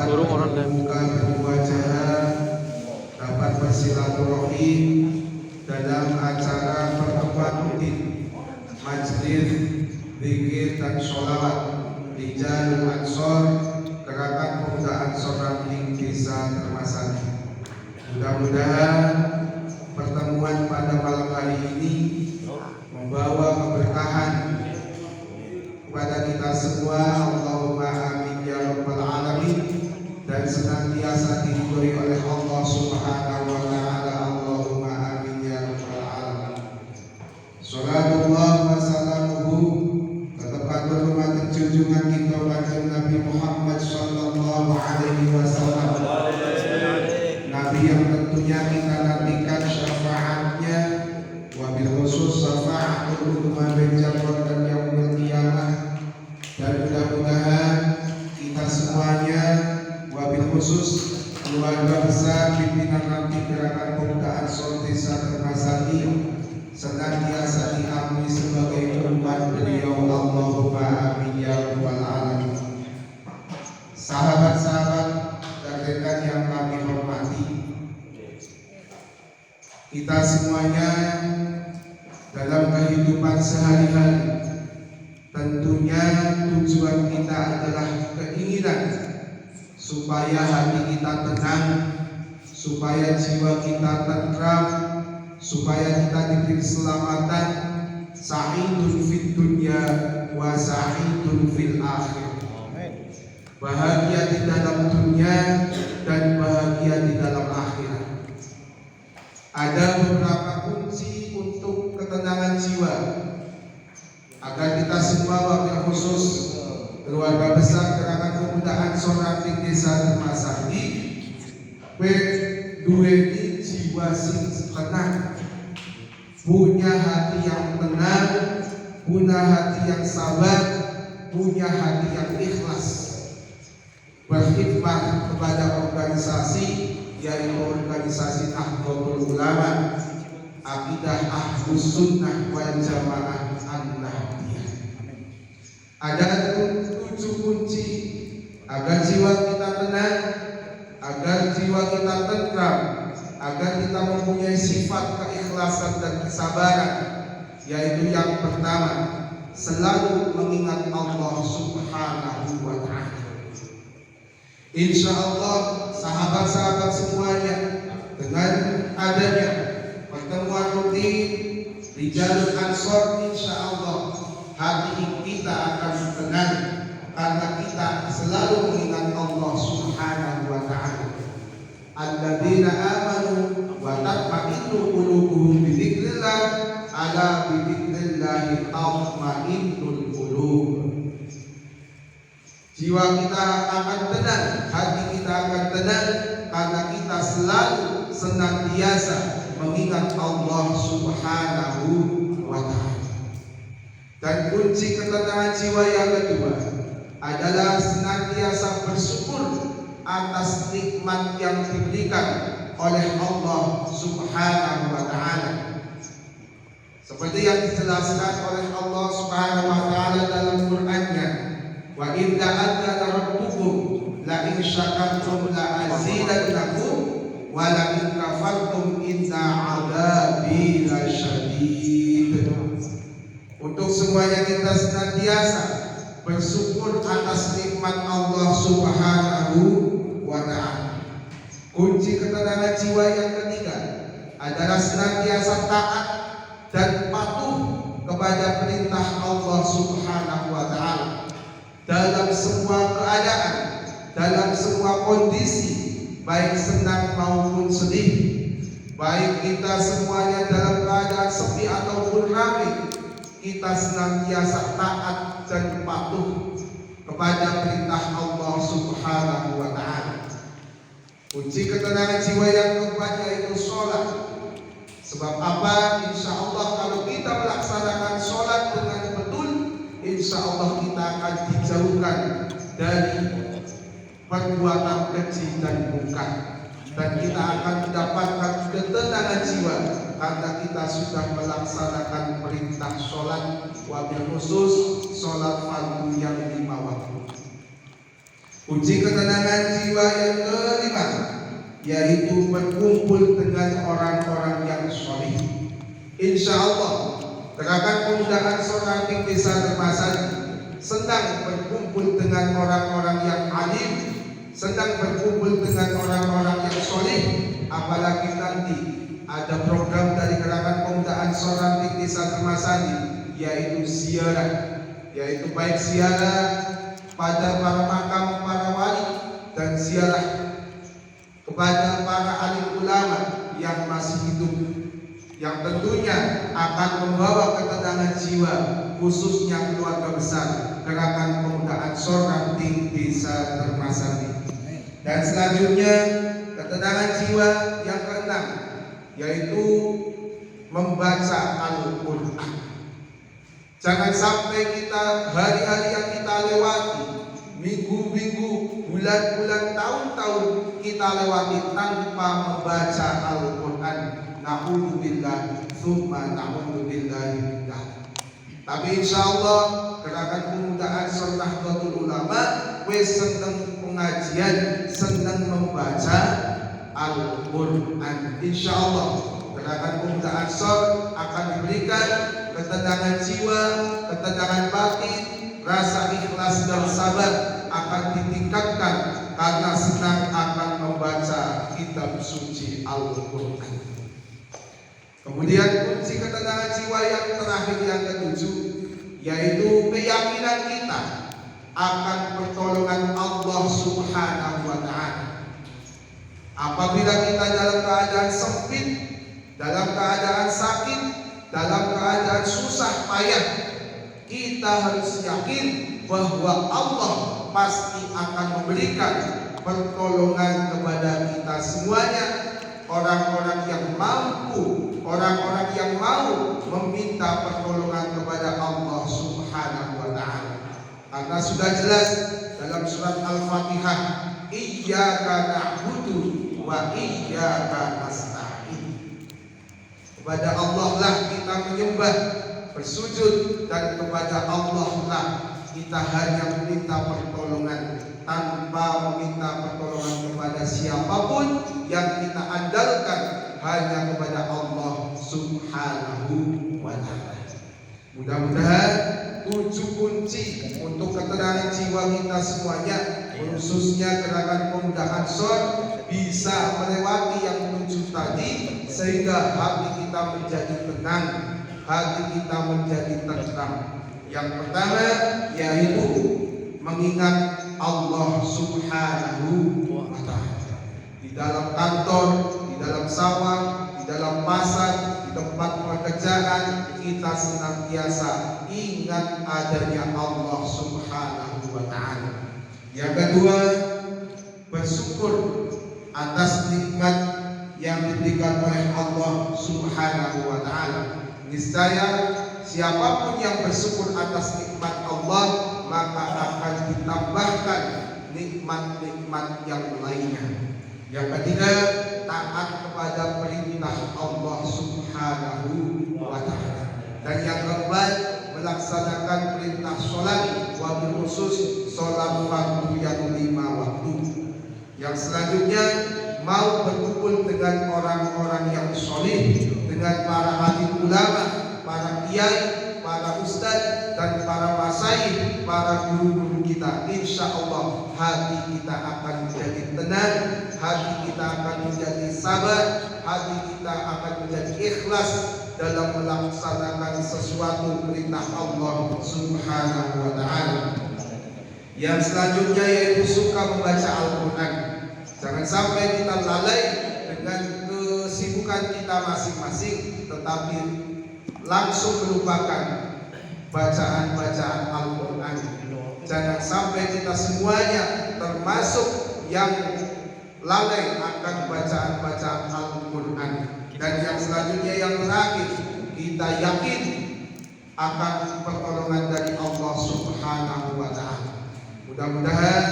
dapat membuka kedua jalan, dapat bersilaturahim dalam acara pertemuan rutin majelis zikir dan sholawat di Jalur Ansor Gerakan Pemuda Ansor Rampling Desa Termasani. Mudah-mudahan pertemuan pada malam hari ini membawa keberkahan kepada kita semua. Allahumma amin ya rabbal alamin. Dan senantiasa diridhoi oleh Allah Subhanahu wa taala. Allahumma amin ya rabbal alamin. Salatullah wa salamuhu tetap berhormat junjungan kita kanjeng Nabi Muhammad sallallahu alaihi wasallam. Nabi yang tentunya kita nantikan syafaatnya, wabil khusus syafaatul ummah berjamaah dan yaumul qiyamah. Dan mudah-mudahan kita semuanya, wabil khusus keluarga besar pimpinan nanti Gerakan Pemuda Ansor Desa Termasani, senantiasa diakui sebagai umat beliau. Allahumma amin ya rabbal alamin. Sahabat-sahabat dan rekan yang kami hormati, kita semuanya dalam kehidupan sehari-hari tentunya tujuan kita adalah keinginan supaya hati kita tenang, supaya jiwa kita tentram, supaya kita diberi keselamatan, sa'idun fid dunya wa sa'idun fil akhir. Bahagia di dalam dunia dan bahagia di dalam akhirat. Ada beberapa kunci untuk ketenangan jiwa agar kita semua, wabil khusus keluarga besar Gerakan Pemuda Ansor Rampling Desa Termasani, duweni jiwa sing tenang, punya hati yang tenang, punya hati yang sabar, punya hati yang ikhlas, berkhidmat kepada organisasi, yaitu organisasi Nahdlatul Ulama, Aqidah Ahlus Sunnah wal Jamaah An-Nahdliyah. Ada 7 kunci agar jiwa kita tenang, agar jiwa kita tentram, agar kita mempunyai sifat keikhlasan dan kesabaran. Yaitu yang pertama, selalu mengingat Allah Subhanahu wa ta'ala. Insya Allah sahabat-sahabat semuanya, dengan adanya pertemuan rutin di Jalur Ansor, insya Allah hati kita akan tenang karena kita selalu mengingat Allah Subhanahu wa ta'ala. Alladzina amanu wa tatma'innu qulubuhum bi dzikrillah, ala bi dzikrillah tatma'innul qulub. Jiwa kita akan tenang, hati kita akan tenang karena kita selalu senantiasa mengingat Allah Subhanahu wa ta'ala. Dan kunci ketenangan jiwa yang kedua adalah senantiasa bersyukur atas nikmat yang diberikan oleh Allah Subhanahu wa ta'ala. Seperti yang dijelaskan oleh Allah Subhanahu wa ta'ala dalam Qur'annya, wa idza adzana rabbukum la in syakartum la azidannakum wa la in kafartum inna adzabi lasyadid. Untuk semuanya kita senantiasa bersyukur atas nikmat Allah Subhanahu wa ta'ala. Kunci ketenangan jiwa yang ketiga adalah senantiasa taat dan patuh kepada perintah Allah Subhanahu wa ta'ala dalam semua keadaan, dalam semua kondisi, baik senang maupun sedih, baik kita semuanya dalam keadaan sepi ataupun ramai, kita senantiasa taat dan patuh kepada perintah Allah Subhanahu wa ta'ala. Kunci ketenangan jiwa yang keempat yaitu sholat. Sebab apa? Insya Allah kalau kita melaksanakan sholat dengan betul, insya Allah kita akan dijauhkan dari perbuatan keji dan munkar, dan kita akan mendapatkan ketenangan jiwa karena kita sudah melaksanakan perintah sholat, wabil khusus sholat fardu yang 5 waktu. Kunci ketenangan jiwa juga yang kelima, yaitu berkumpul dengan orang-orang yang soleh. Insya Allah gerakan pemuda Ansor Ranting Desa Dermasadi senang berkumpul dengan orang-orang yang alim, senang berkumpul dengan orang-orang yang soleh. Apalagi nanti ada program dari gerakan pemuda Ansor Ranting Desa Dermasadi, yaitu ziarah, yaitu baik ziarah pada para makam para wali dan ziarah kepada para alim ulama yang masih hidup, yang tentunya akan membawa ketenangan jiwa, khususnya keluarga besar gerakan pemuda Ansor Ranting Desa Dermasadi. Dan selanjutnya ketenangan jiwa yang keenam, yaitu membaca Al-Quran. Jangan sampai kita hari-hari yang kita lewati, minggu-minggu, bulan-bulan, tahun-tahun kita lewati tanpa membaca Al-Quran. Na'udzubillah, tsumma na'udzubillah. Tapi insya Allah gerakan pemuda Ansor Nahdlatul Ulama wis seneng pengajian, seneng membaca Al-Quran. Insya Allah gerakan pemuda Ansor akan diberikan ketenangan jiwa, ketenangan batin, rasa ikhlas dan sabar akan ditingkatkan karena senang akan membaca kitab suci Al-Quran. Kemudian kunci ketenangan jiwa yang terakhir, yang ketujuh, yaitu keyakinan kita akan pertolongan Allah Subhanahu wa Ta'ala. Apabila kita dalam keadaan sempit, dalam keadaan sakit, dalam keadaan susah payah, kita harus yakin bahwa Allah pasti akan memberikan pertolongan kepada kita semuanya. Orang-orang yang mampu, orang-orang yang mau meminta pertolongan kepada Allah Subhanahu wa Ta'ala. Karena sudah jelas dalam surat Al-Fatihah, Iyyaka na'budu wa iyyaka nasta'in. Kepada Allah lah kita menyembah, bersujud, dan kepada Allah lah kita hanya meminta pertolongan, tanpa meminta pertolongan kepada siapapun. Yang kita andalkan hanya kepada Allah Subhanahu wa Ta'ala. Mudah-mudahan 7 kunci untuk ketenangan jiwa kita semuanya, khususnya gerakan pemuda Ansor, bisa melewati yang 7 tadi, sehingga hati kita menjadi tenang, hati kita menjadi tenang. Yang pertama yaitu mengingat Allah Subhanahu wa Ta'ala. Di dalam kantor, di dalam sawah, di dalam pasar, di tempat pekerjaan, kita senantiasa ingat adanya Allah Subhanahu wa Ta'ala. Yang kedua, bersyukur atas nikmat yang diberikan oleh Allah Subhanahu wa Ta'ala. Niscaya siapapun yang bersyukur atas nikmat Allah, maka akan ditambahkan nikmat-nikmat yang lainnya. Yang ketiga, taat kepada perintah Allah Subhanahu wa Ta'ala. Dan yang keempat, melaksanakan perintah sholat, wabil khusus sholat fardu yang 5 waktu. Yang selanjutnya, mau berkumpul dengan orang-orang yang soleh, dengan para alim ulama, para kiai, para ustadz, dan para masyayikh, para guru-guru kita. Insya Allah hati kita akan menjadi tenang, hati kita akan menjadi sabar, hati kita akan menjadi ikhlas dalam melaksanakan sesuatu perintah Allah Subhanahu wa Ta'ala. Yang selanjutnya yaitu suka membaca Al-Quran. Jangan sampai kita lalai dengan kesibukan kita masing-masing, tetapi langsung melupakan bacaan-bacaan Al-Quran. Jangan sampai kita semuanya termasuk yang lalai akan bacaan-bacaan Al-Quran. Dan yang selanjutnya, yang terakhir, kita yakin akan pertolongan dari Allah Subhanahu wa Ta'ala. Mudah-mudahan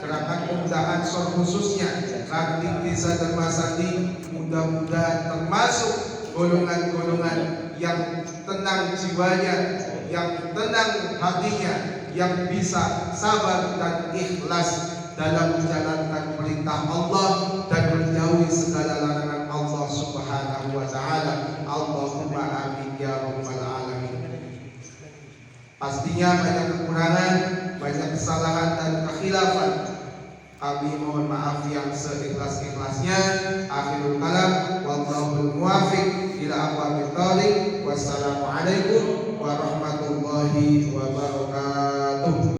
gerakan pemuda Ansor khususnya Ranting Desa Dermasadi mudah-mudahan termasuk golongan-golongan yang tenang jiwanya, yang tenang hatinya, yang bisa sabar dan ikhlas dalam menjalankan perintah pastinya banyak kekurangan, banyak kesalahan dan kekhilafan. Kami mohon maaf yang seikhlas-ikhlasnya. Akhirul kalam, wallahul muwaffiq ila aqwamit thoriq. Wassalamualaikum warahmatullahi wabarakatuh.